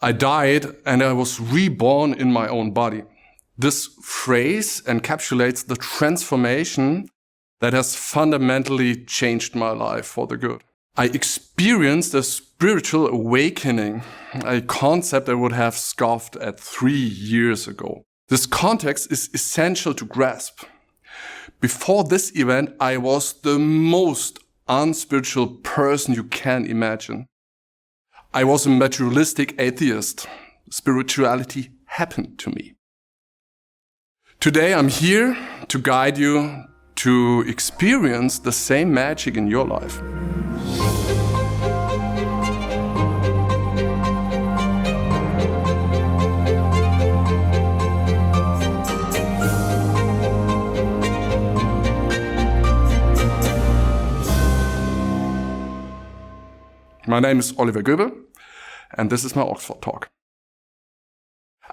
I died and I was reborn in my own body. This phrase encapsulates the transformation that has fundamentally changed my life for the good. I experienced a spiritual awakening, a concept I would have scoffed at 3 years ago. This context is essential to grasp. Before this event, I was the most unspiritual person you can imagine. I was a materialistic atheist. Spirituality happened to me. Today I'm here to guide you to experience the same magic in your life. My name is Oliver Göbel, and this is my Oxford talk.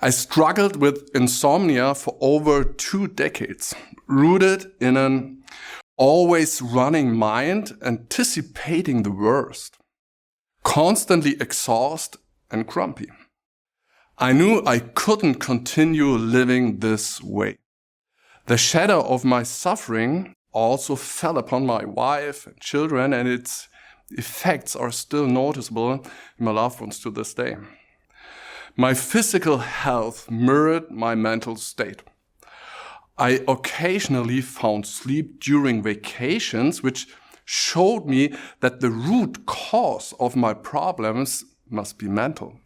I struggled with insomnia for over 2 decades, rooted in an always running mind, anticipating the worst, constantly exhausted and grumpy. I knew I couldn't continue living this way. The shadow of my suffering also fell upon my wife and children, and its effects are still noticeable in my loved ones to this day. My physical health mirrored my mental state. I occasionally found sleep during vacations, which showed me that the root cause of my problems must be mental.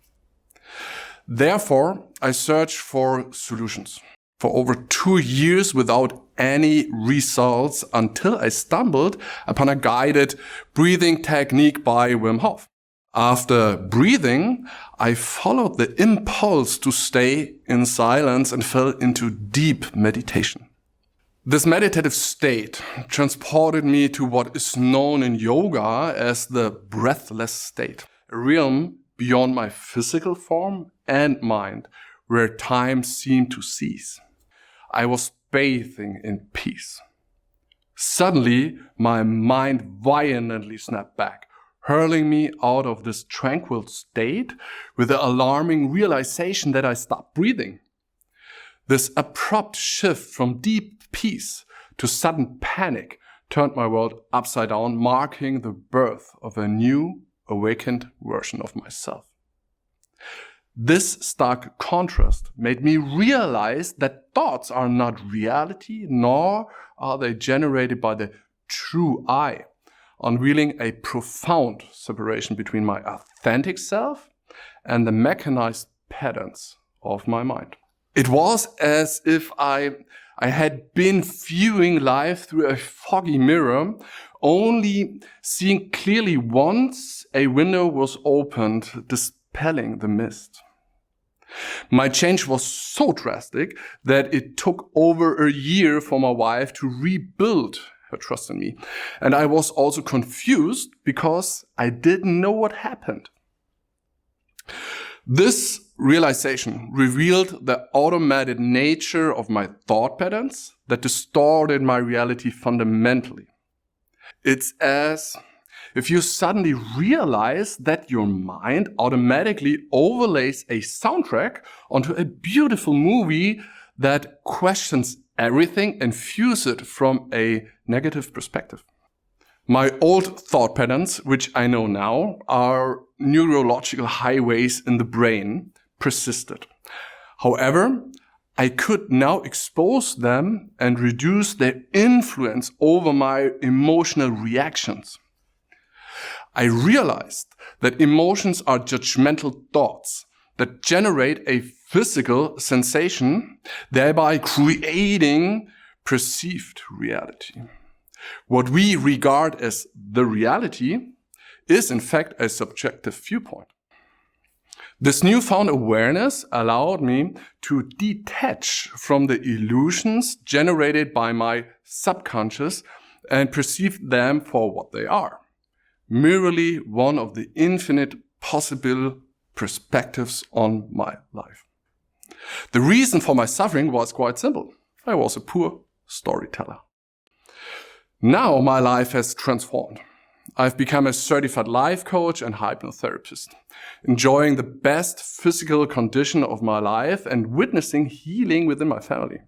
Therefore, I searched for solutions for over 2 years without any results until I stumbled upon a guided breathing technique by Wim Hof. After breathing, I followed the impulse to stay in silence and fell into deep meditation. This meditative state transported me to what is known in yoga as the breathless state, a realm beyond my physical form and mind, where time seemed to cease. I was bathing in peace. Suddenly, my mind violently snapped back, hurling me out of this tranquil state with the alarming realization that I stopped breathing. This abrupt shift from deep peace to sudden panic turned my world upside down, marking the birth of a new, awakened version of myself. This stark contrast made me realize that thoughts are not reality, nor are they generated by the true I, unveiling a profound separation between my authentic self and the mechanized patterns of my mind. It was as if I had been viewing life through a foggy mirror, only seeing clearly once a window was opened, dispelling the mist. My change was so drastic that it took over a year for my wife to rebuild her trust in me. And I was also confused because I didn't know what happened. This realization revealed the automated nature of my thought patterns that distorted my reality fundamentally. It's as if you suddenly realize that your mind automatically overlays a soundtrack onto a beautiful movie that questions everything and views it from a negative perspective. My old thought patterns, which I know now, are neurological highways in the brain, persisted. However, I could now expose them and reduce their influence over my emotional reactions. I realized that emotions are judgmental thoughts that generate a physical sensation, thereby creating perceived reality. What we regard as the reality is in fact a subjective viewpoint. This newfound awareness allowed me to detach from the illusions generated by my subconscious and perceive them for what they are, merely one of the infinite possible perspectives on my life. The reason for my suffering was quite simple. I was a poor storyteller. Now my life has transformed. I've become a certified life coach and hypnotherapist, enjoying the best physical condition of my life and witnessing healing within my family.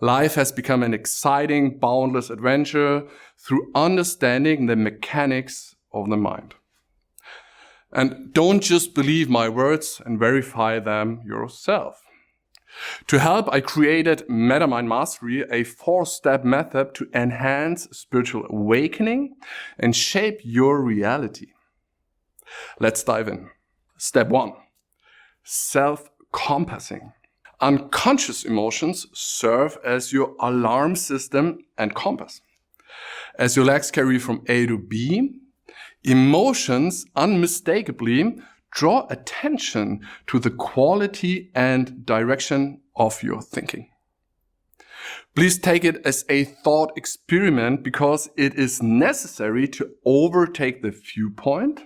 Life has become an exciting, boundless adventure through understanding the mechanics of the mind. And don't just believe my words and verify them yourself. To help, I created MetaMind Mastery, a 4-step method to enhance spiritual awakening and shape your reality. Let's dive in. Step 1. Self-compassing. Unconscious emotions serve as your alarm system and compass. As your legs carry from A to B, emotions unmistakably draw attention to the quality and direction of your thinking. Please take it as a thought experiment because it is necessary to overtake the viewpoint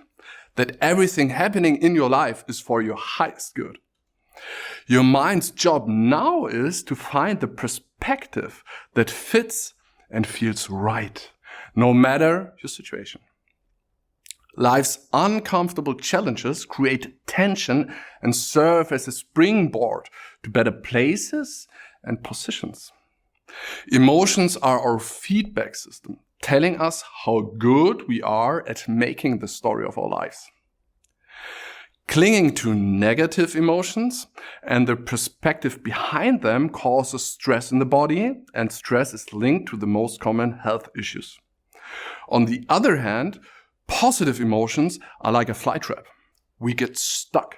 that everything happening in your life is for your highest good. Your mind's job now is to find the perspective that fits and feels right, no matter your situation. Life's uncomfortable challenges create tension and serve as a springboard to better places and positions. Emotions are our feedback system, telling us how good we are at making the story of our lives. Clinging to negative emotions and the perspective behind them causes stress in the body, and stress is linked to the most common health issues. On the other hand, positive emotions are like a fly trap. We get stuck,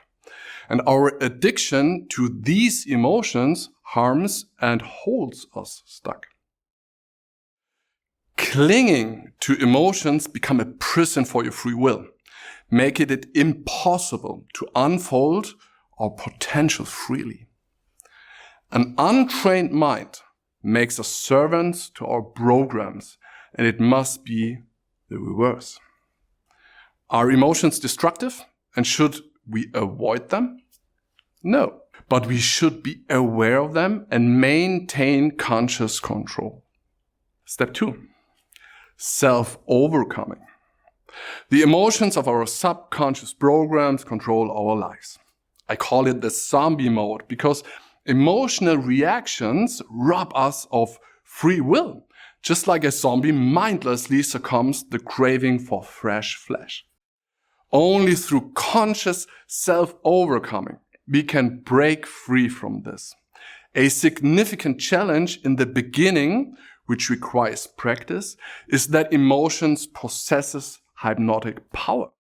and our addiction to these emotions harms and holds us stuck. Clinging to emotions become a prison for your free will, making it impossible to unfold our potential freely. An untrained mind makes us servants to our programs, and it must be the reverse. Are emotions destructive, and should we avoid them? No, but we should be aware of them and maintain conscious control. Step 2. Self-overcoming. The emotions of our subconscious programs control our lives. I call it the zombie mode because emotional reactions rob us of free will, just like a zombie mindlessly succumbs to the craving for fresh flesh. Only through conscious self-overcoming we can break free from this. A significant challenge in the beginning, which requires practice, is that emotions possesses hypnotic power.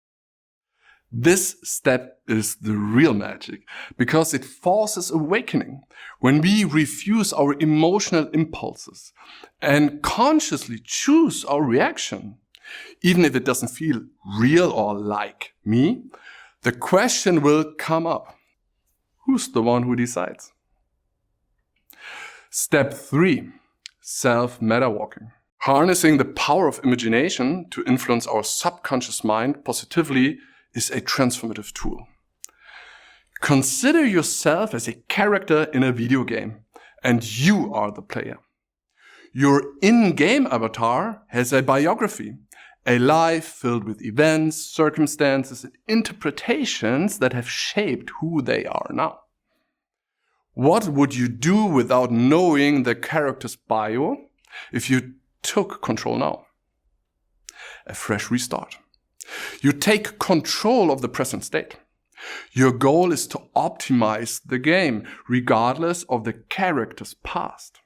This step is the real magic because it forces awakening. When we refuse our emotional impulses and consciously choose our reaction, even if it doesn't feel real or like me, the question will come up. Who's the one who decides? Step 3. Self-meta-walking. Harnessing the power of imagination to influence our subconscious mind positively is a transformative tool. Consider yourself as a character in a video game, and you are the player. Your in-game avatar has a biography, a life filled with events, circumstances, and interpretations that have shaped who they are now. What would you do without knowing the character's bio if you took control now? A fresh restart. You take control of the present state. Your goal is to optimize the game, regardless of the character's past.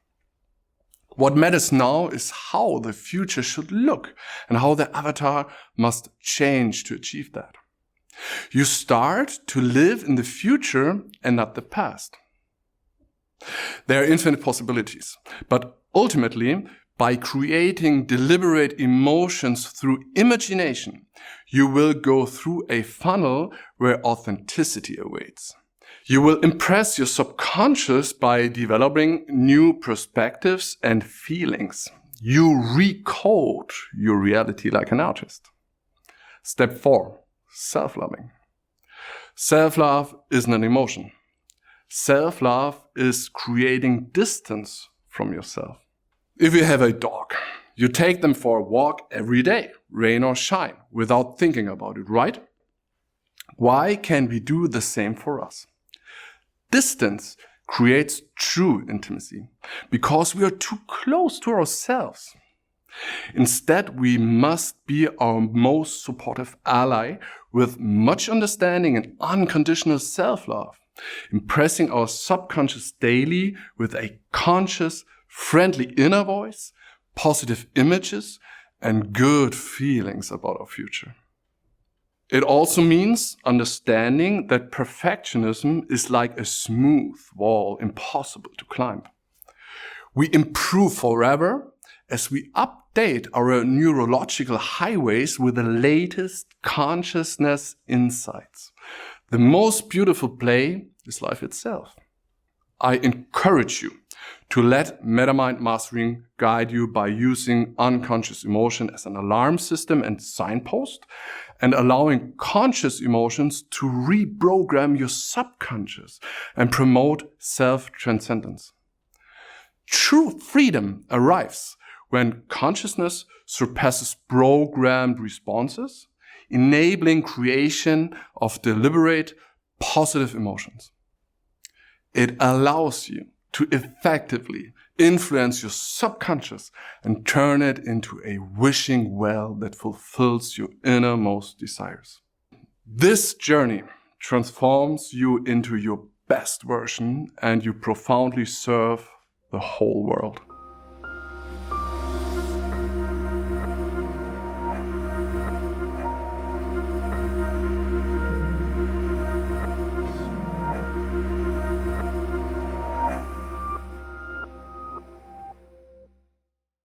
What matters now is how the future should look and how the avatar must change to achieve that. You start to live in the future and not the past. There are infinite possibilities, but ultimately, by creating deliberate emotions through imagination, you will go through a funnel where authenticity awaits. You will impress your subconscious by developing new perspectives and feelings. You recode your reality like an artist. Step 4, self-loving. Self-love isn't an emotion. Self-love is creating distance from yourself. If you have a dog, you take them for a walk every day. rain or shine, without thinking about it, right? Why can't we do the same for us? Distance creates true intimacy because we are too close to ourselves. Instead, we must be our most supportive ally with much understanding and unconditional self-love, impressing our subconscious daily with a conscious, friendly inner voice, positive images, and good feelings about our future. It also means understanding that perfectionism is like a smooth wall, impossible to climb. We improve forever as we update our neurological highways with the latest consciousness insights. The most beautiful play is life itself. I encourage you to let MetaMind Mastery guide you by using unconscious emotion as an alarm system and signpost, and allowing conscious emotions to reprogram your subconscious and promote self-transcendence. True freedom arrives when consciousness surpasses programmed responses, enabling creation of deliberate, positive emotions. It allows you to effectively influence your subconscious and turn it into a wishing well that fulfills your innermost desires. This journey transforms you into your best version, and you profoundly serve the whole world.